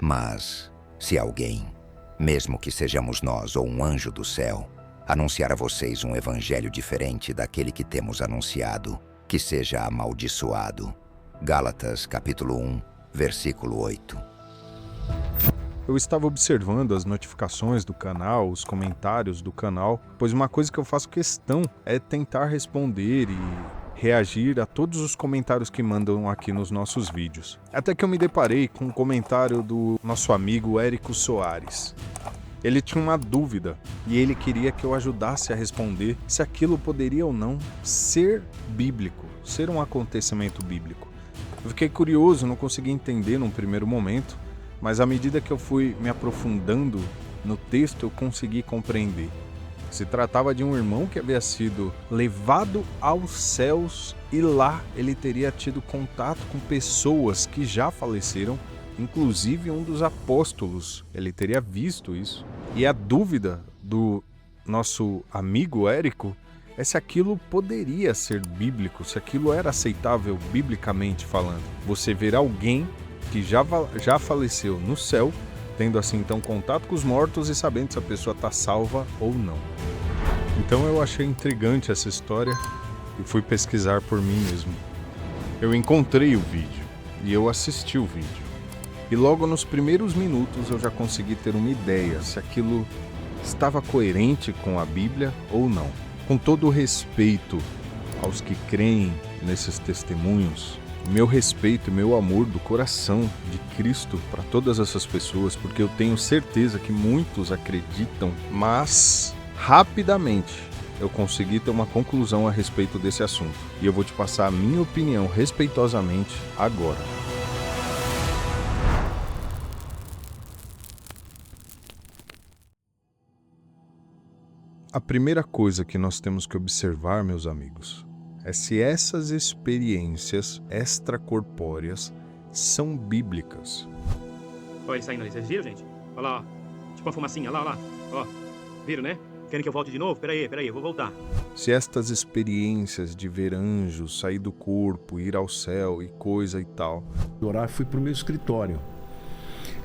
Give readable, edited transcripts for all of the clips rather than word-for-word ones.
Mas, se alguém, mesmo que sejamos nós ou um anjo do céu, anunciar a vocês um evangelho diferente daquele que temos anunciado, que seja amaldiçoado. Gálatas capítulo 1, versículo 8. Eu estava observando as notificações do canal, os comentários do canal, pois uma coisa que eu faço questão é tentar responder e reagir a todos os comentários que mandam aqui nos nossos vídeos. Até que eu me deparei com um comentário do nosso amigo Érico Soares. Ele tinha uma dúvida e ele queria que eu ajudasse a responder se aquilo poderia ou não ser bíblico, ser um acontecimento bíblico. Eu fiquei curioso, não consegui entender num primeiro momento, mas à medida que eu fui me aprofundando no texto, eu consegui compreender. Se tratava de um irmão que havia sido levado aos céus e lá ele teria tido contato com pessoas que já faleceram, inclusive um dos apóstolos. Ele teria visto isso. E a dúvida do nosso amigo Érico é se aquilo poderia ser bíblico, se aquilo era aceitável biblicamente falando. Você ver alguém que já faleceu no céu, tendo assim então contato com os mortos e sabendo se a pessoa está salva ou não. Então eu achei intrigante essa história e fui pesquisar por mim mesmo. Eu encontrei o vídeo e eu assisti o vídeo. E logo nos primeiros minutos eu já consegui ter uma ideia se aquilo estava coerente com a Bíblia ou não. Com todo o respeito aos que creem nesses testemunhos, meu respeito e meu amor do coração de Cristo para todas essas pessoas, porque eu tenho certeza que muitos acreditam, mas rapidamente eu consegui ter uma conclusão a respeito desse assunto. E eu vou te passar a minha opinião respeitosamente agora. A primeira coisa que nós temos que observar, meus amigos, é se essas experiências extracorpóreas são bíblicas. Olha ele saindo ali, vocês viram, gente? Olha lá, ó. Tipo uma fumacinha, olha lá, ó. Viram, né? Querem que eu volte de novo? Peraí, eu vou voltar. Se estas experiências de ver anjos, sair do corpo, ir ao céu e coisa e tal. Orar, fui pro meu escritório.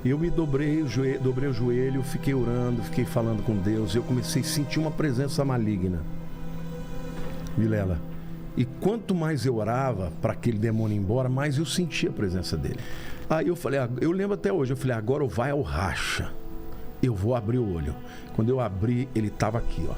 Eu me dobrei o joelho, fiquei orando, fiquei falando com Deus. Eu comecei a sentir uma presença maligna. Vilela. E quanto mais eu orava para aquele demônio ir embora, mais eu sentia a presença dele. Aí eu falei, eu lembro até hoje, eu falei, agora vai ao racha. Eu vou abrir o olho. Quando eu abri, ele estava aqui, ó.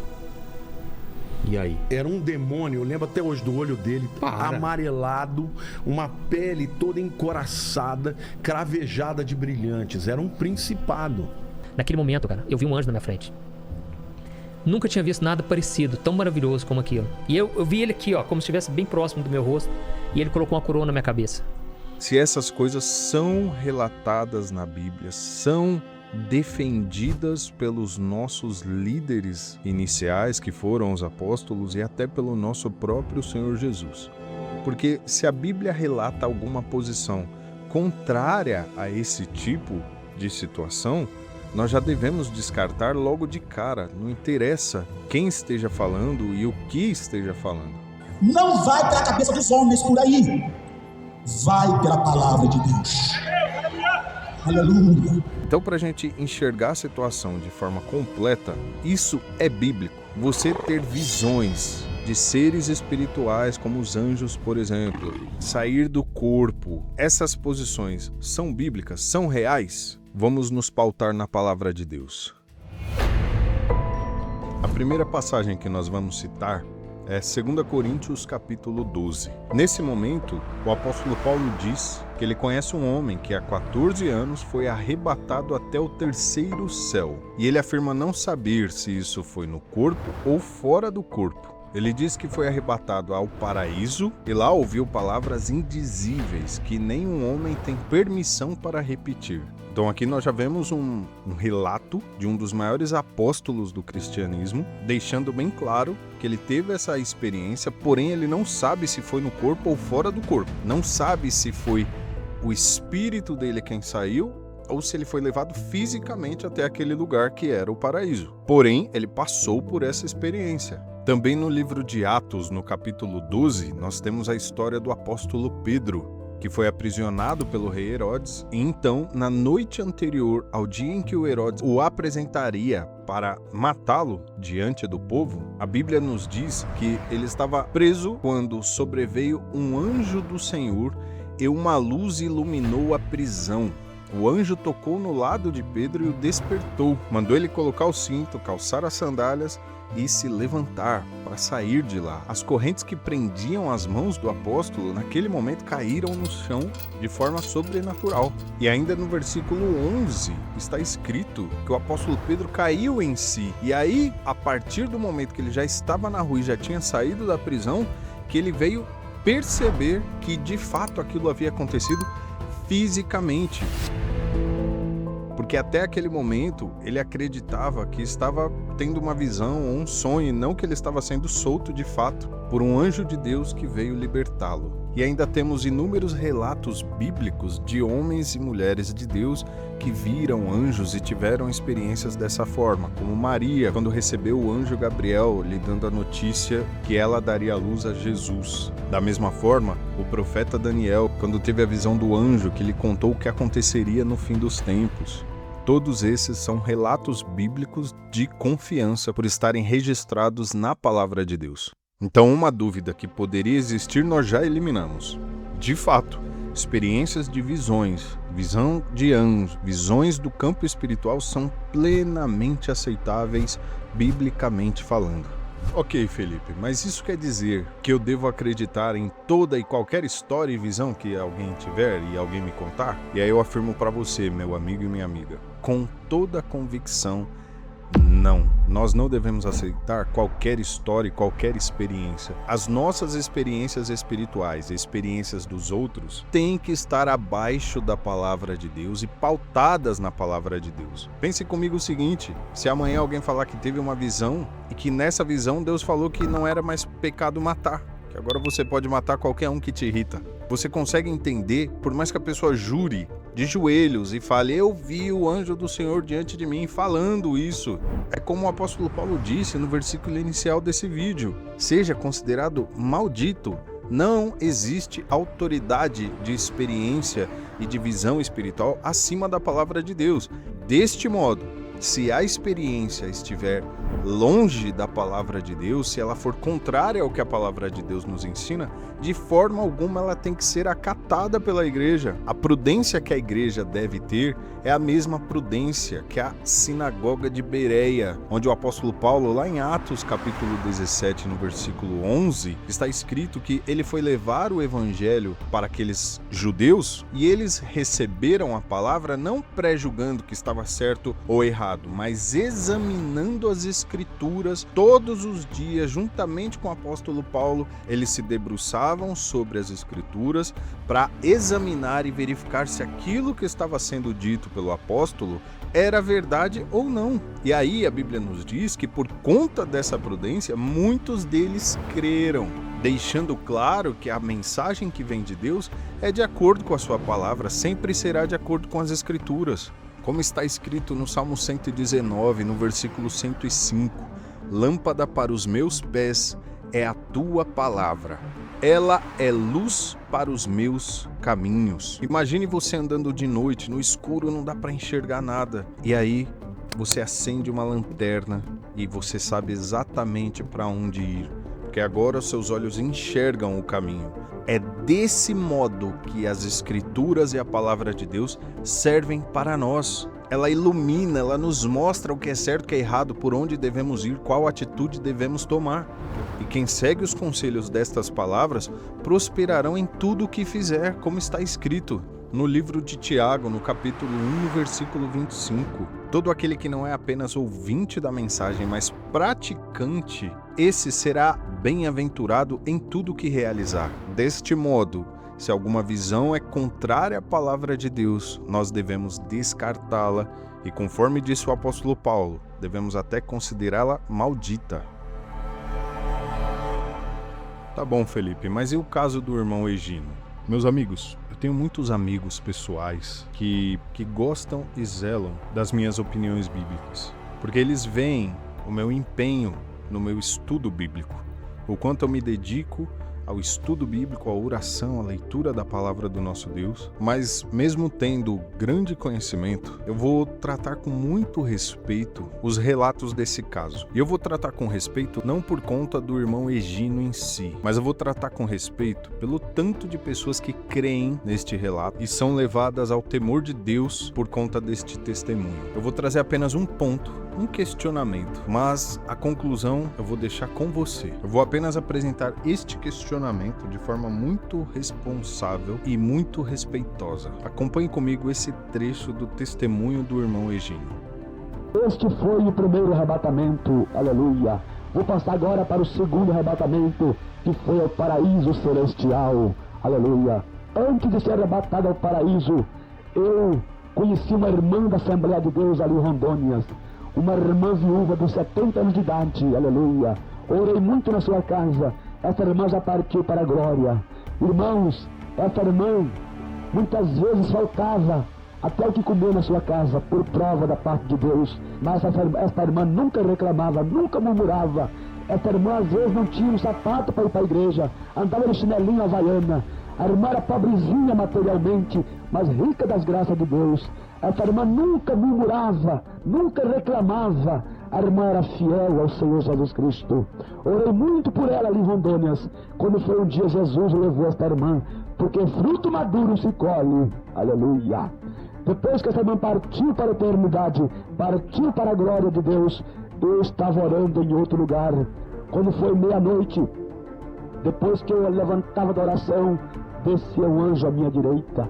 E aí? Era um demônio, eu lembro até hoje do olho dele, amarelado, uma pele toda encoraçada, cravejada de brilhantes. Era um principado. Naquele momento, cara, eu vi um anjo na minha frente. Nunca tinha visto nada parecido, tão maravilhoso como aquilo. E eu vi ele aqui, ó, como se estivesse bem próximo do meu rosto. E ele colocou uma coroa na minha cabeça. Se essas coisas são relatadas na Bíblia, são defendidas pelos nossos líderes iniciais, que foram os apóstolos, e até pelo nosso próprio Senhor Jesus. Porque se a Bíblia relata alguma posição contrária a esse tipo de situação, nós já devemos descartar logo de cara. Não interessa quem esteja falando e o que esteja falando. Não vai pela cabeça dos homens por aí. Vai pela palavra de Deus. Aleluia. Então, para a gente enxergar a situação de forma completa, isso é bíblico. Você ter visões de seres espirituais, como os anjos, por exemplo, sair do corpo, essas posições são bíblicas, são reais? Vamos nos pautar na palavra de Deus. A primeira passagem que nós vamos citar é 2 Coríntios capítulo 12. Nesse momento, o apóstolo Paulo diz que ele conhece um homem que há 14 anos foi arrebatado até o terceiro céu. E ele afirma não saber se isso foi no corpo ou fora do corpo. Ele diz que foi arrebatado ao paraíso e lá ouviu palavras indizíveis que nenhum homem tem permissão para repetir. Então aqui nós já vemos um relato de um dos maiores apóstolos do cristianismo, deixando bem claro que ele teve essa experiência, porém ele não sabe se foi no corpo ou fora do corpo. Não sabe se foi o espírito dele quem saiu ou se ele foi levado fisicamente até aquele lugar que era o paraíso. Porém, ele passou por essa experiência. Também no livro de Atos, no capítulo 12, nós temos a história do apóstolo Pedro. que foi aprisionado pelo rei Herodes, e então, na noite anterior ao dia em que o Herodes o apresentaria para matá-lo diante do povo, a Bíblia nos diz que ele estava preso quando sobreveio um anjo do Senhor e uma luz iluminou a prisão. O anjo tocou no lado de Pedro e o despertou. Mandou ele colocar o cinto, calçar as sandálias e se levantar para sair de lá. As correntes que prendiam as mãos do apóstolo naquele momento caíram no chão de forma sobrenatural. E ainda no versículo 11 está escrito que o apóstolo Pedro caiu em si. E aí, a partir do momento que ele já estava na rua e já tinha saído da prisão, que ele veio perceber que de fato aquilo havia acontecido fisicamente. Porque até aquele momento ele acreditava que estava tendo uma visão ou um sonho, e não que ele estava sendo solto de fato por um anjo de Deus que veio libertá-lo. E ainda temos inúmeros relatos bíblicos de homens e mulheres de Deus que viram anjos e tiveram experiências dessa forma, como Maria, quando recebeu o anjo Gabriel lhe dando a notícia que ela daria à luz a Jesus. Da mesma forma, o profeta Daniel, quando teve a visão do anjo que lhe contou o que aconteceria no fim dos tempos. Todos esses são relatos bíblicos de confiança por estarem registrados na palavra de Deus. Então, uma dúvida que poderia existir nós já eliminamos. De fato, experiências de visões, visão de anjos, visões do campo espiritual são plenamente aceitáveis biblicamente falando. Ok, Felipe, mas isso quer dizer que eu devo acreditar em toda e qualquer história e visão que alguém tiver e alguém me contar? E aí eu afirmo para você, meu amigo e minha amiga, com toda a convicção, não. Nós não devemos aceitar qualquer história e qualquer experiência. As nossas experiências espirituais e experiências dos outros têm que estar abaixo da palavra de Deus e pautadas na palavra de Deus. Pense comigo o seguinte, se amanhã alguém falar que teve uma visão e que nessa visão Deus falou que não era mais pecado matar, que agora você pode matar qualquer um que te irrita. Você consegue entender, por mais que a pessoa jure de joelhos e fale, eu vi o anjo do Senhor diante de mim falando isso. É como o apóstolo Paulo disse no versículo inicial desse vídeo, seja considerado maldito. Não existe autoridade de experiência e de visão espiritual acima da palavra de Deus. Deste modo, se a experiência estiver longe da palavra de Deus, se ela for contrária ao que a palavra de Deus nos ensina, de forma alguma ela tem que ser acatada pela igreja. A prudência que a igreja deve ter é a mesma prudência que a sinagoga de Bereia, onde o apóstolo Paulo, lá em Atos capítulo 17, no versículo 11, está escrito que ele foi levar o evangelho para aqueles judeus e eles receberam a palavra não pré-julgando que estava certo ou errado, mas examinando as escrituras todos os dias, juntamente com o apóstolo Paulo, eles se debruçavam sobre as escrituras para examinar e verificar se aquilo que estava sendo dito pelo apóstolo era verdade ou não. E aí a Bíblia nos diz que por conta dessa prudência, muitos deles creram, deixando claro que a mensagem que vem de Deus é de acordo com a sua palavra, sempre será de acordo com as escrituras. Como está escrito no Salmo 119, no versículo 105, lâmpada para os meus pés é a tua palavra. Ela é luz para os meus caminhos. Imagine você andando de noite, no escuro não dá para enxergar nada. E aí você acende uma lanterna e você sabe exatamente para onde ir. Porque agora os seus olhos enxergam o caminho. É desse modo que as escrituras e a palavra de Deus servem para nós. Ela ilumina, ela nos mostra o que é certo, o que é errado, por onde devemos ir, qual atitude devemos tomar. E quem segue os conselhos destas palavras prosperarão em tudo o que fizer, como está escrito no livro de Tiago, no capítulo 1, no versículo 25. Todo aquele que não é apenas ouvinte da mensagem, mas praticante, esse será bem-aventurado em tudo o que realizar. Deste modo, se alguma visão é contrária à palavra de Deus, nós devemos descartá-la e, conforme disse o apóstolo Paulo, devemos até considerá-la maldita. Tá bom, Felipe, mas e o caso do irmão Egino? Meus amigos, eu tenho muitos amigos pessoais que gostam e zelam das minhas opiniões bíblicas, porque eles veem o meu empenho no meu estudo bíblico, o quanto eu me dedico ao estudo bíblico, à oração, à leitura da palavra do nosso Deus. Mas mesmo tendo grande conhecimento, eu vou tratar com muito respeito os relatos desse caso. E eu vou tratar com respeito não por conta do irmão Egino em si, mas eu vou tratar com respeito pelo tanto de pessoas que creem neste relato e são levadas ao temor de Deus por conta deste testemunho. Eu vou trazer apenas um ponto, um questionamento, mas a conclusão eu vou deixar com você. Eu vou apenas apresentar este questionamento de forma muito responsável e muito respeitosa. Acompanhe comigo esse trecho do testemunho do irmão Egino. Este foi o primeiro arrebatamento, aleluia. Vou passar agora para o segundo arrebatamento, que foi ao paraíso celestial, aleluia. Antes de ser arrebatado ao paraíso, eu conheci uma irmã da Assembleia de Deus ali em Rondônia, uma irmã viúva de 70 anos de idade, aleluia. Orei muito na sua casa, essa irmã já partiu para a glória. Irmãos, essa irmã muitas vezes faltava até o que comer na sua casa, por prova da parte de Deus. Mas essa irmã nunca reclamava, nunca murmurava. Essa irmã às vezes não tinha um sapato para ir para a igreja, andava de chinelinho havaiana. A irmã era pobrezinha materialmente, mas rica das graças de Deus. Essa irmã nunca murmurava, nunca reclamava. A irmã era fiel ao Senhor Jesus Cristo. Orei muito por ela ali em Rondônias, quando foi um dia Jesus levou esta irmã, porque fruto maduro se colhe, aleluia. Depois que essa irmã partiu para a eternidade, partiu para a glória de Deus, eu estava orando em outro lugar. Quando foi meia-noite, depois que eu levantava da oração, desceu um anjo à minha direita.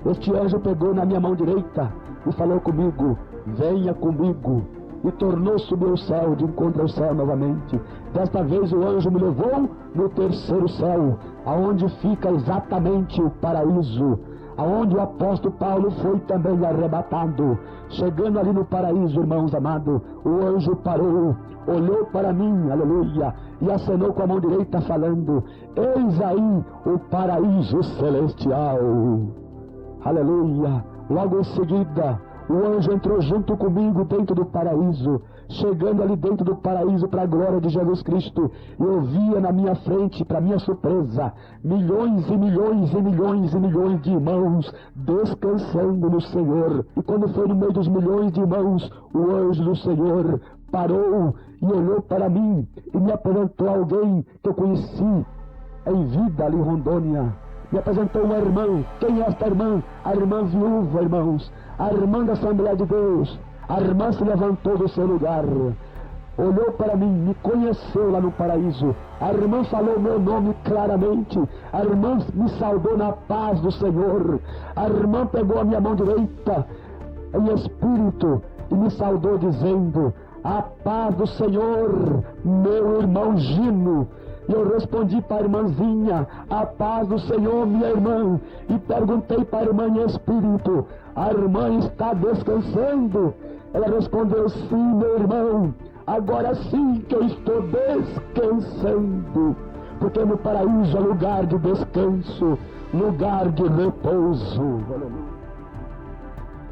Este anjo pegou na minha mão direita e falou comigo: venha comigo. E tornou subir ao céu, de encontro ao céu novamente. Desta vez o anjo me levou no terceiro céu, aonde fica exatamente o paraíso, aonde o apóstolo Paulo foi também arrebatado. Chegando ali no paraíso, irmãos amados, o anjo parou, olhou para mim, aleluia, e acenou com a mão direita falando: eis aí o paraíso celestial, aleluia. Logo em seguida, o anjo entrou junto comigo dentro do paraíso. Chegando ali dentro do paraíso para a glória de Jesus Cristo, eu via na minha frente, para minha surpresa, milhões e milhões e milhões e milhões de irmãos descansando no Senhor. E quando foi no meio dos milhões de irmãos, o anjo do Senhor parou e olhou para mim e me apresentou alguém que eu conheci em vida ali em Rondônia. Me apresentou uma irmã. Quem é esta irmã? A irmã viúva, irmãos. A irmã da Assembleia de Deus. A irmã se levantou do seu lugar, olhou para mim, me conheceu lá no paraíso. A irmã falou meu nome claramente. A irmã me saudou na paz do Senhor. A irmã pegou a minha mão direita em espírito e me saudou dizendo: a paz do Senhor, meu irmão Gino. E eu respondi para a irmãzinha: a paz do Senhor, minha irmã. E perguntei para a irmã em espírito: a irmã está descansando? Ela respondeu: sim, meu irmão, agora sim que eu estou descansando. Porque no paraíso é lugar de descanso, lugar de repouso.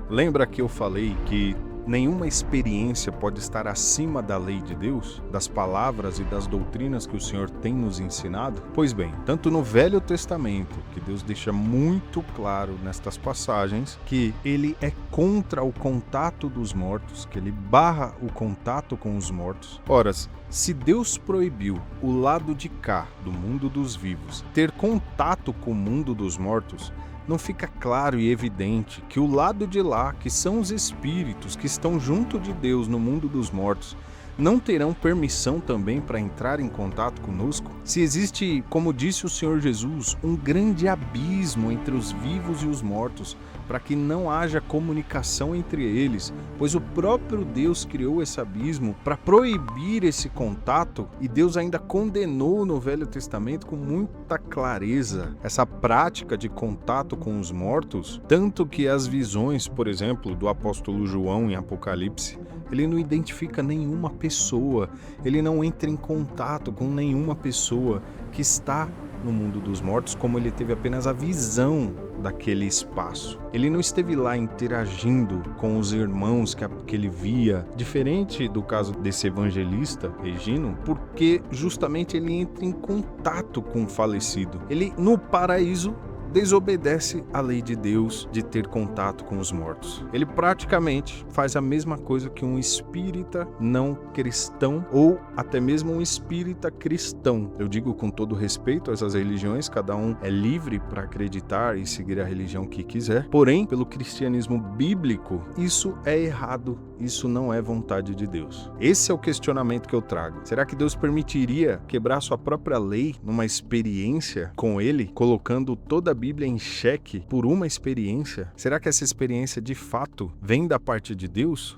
Lembra que eu falei que nenhuma experiência pode estar acima da lei de Deus, das palavras e das doutrinas que o Senhor tem nos ensinado? Pois bem, tanto no Velho Testamento, que Deus deixa muito claro nestas passagens, que ele é contra o contato dos mortos, que ele barra o contato com os mortos. Ora, se Deus proibiu o lado de cá, do mundo dos vivos, ter contato com o mundo dos mortos, não fica claro e evidente que o lado de lá, que são os espíritos que estão junto de Deus no mundo dos mortos, não terão permissão também para entrar em contato conosco? Se existe, como disse o Senhor Jesus, um grande abismo entre os vivos e os mortos, para que não haja comunicação entre eles, pois o próprio Deus criou esse abismo para proibir esse contato, e Deus ainda condenou no Velho Testamento com muita clareza essa prática de contato com os mortos, tanto que as visões, por exemplo, do apóstolo João em Apocalipse, ele não identifica nenhuma pessoa, ele não entra em contato com nenhuma pessoa que está no mundo dos mortos, como ele teve apenas a visão daquele espaço. Ele não esteve lá interagindo com os irmãos que ele via, diferente do caso desse evangelista, Regino, porque justamente ele entra em contato com o falecido. Ele, no paraíso, desobedece à lei de Deus de ter contato com os mortos. Ele praticamente faz a mesma coisa que um espírita não cristão ou até mesmo um espírita cristão. Eu digo com todo respeito a essas religiões, cada um é livre para acreditar e seguir a religião que quiser. Porém, pelo cristianismo bíblico, isso é errado, isso não é vontade de Deus. Esse é o questionamento que eu trago. Será que Deus permitiria quebrar sua própria lei numa experiência com ele, colocando toda a Bíblia em xeque por uma experiência? Será que essa experiência de fato vem da parte de Deus?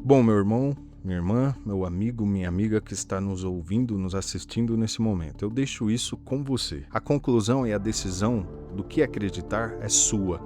Bom, meu irmão, minha irmã, meu amigo, minha amiga que está nos ouvindo, nos assistindo nesse momento, eu deixo isso com você. A conclusão e a decisão do que acreditar é sua.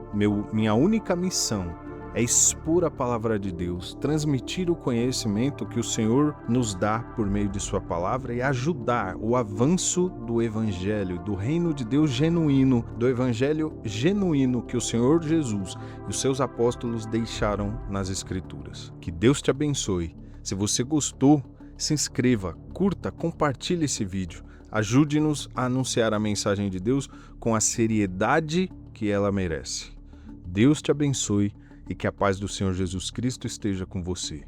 Minha única missão é expor a palavra de Deus, transmitir o conhecimento que o Senhor nos dá por meio de sua palavra e ajudar o avanço do evangelho, do reino de Deus genuíno, do evangelho genuíno que o Senhor Jesus e os seus apóstolos deixaram nas Escrituras. Que Deus te abençoe. Se você gostou, se inscreva, curta, compartilhe esse vídeo. Ajude-nos a anunciar a mensagem de Deus com a seriedade que ela merece. Deus te abençoe e que a paz do Senhor Jesus Cristo esteja com você.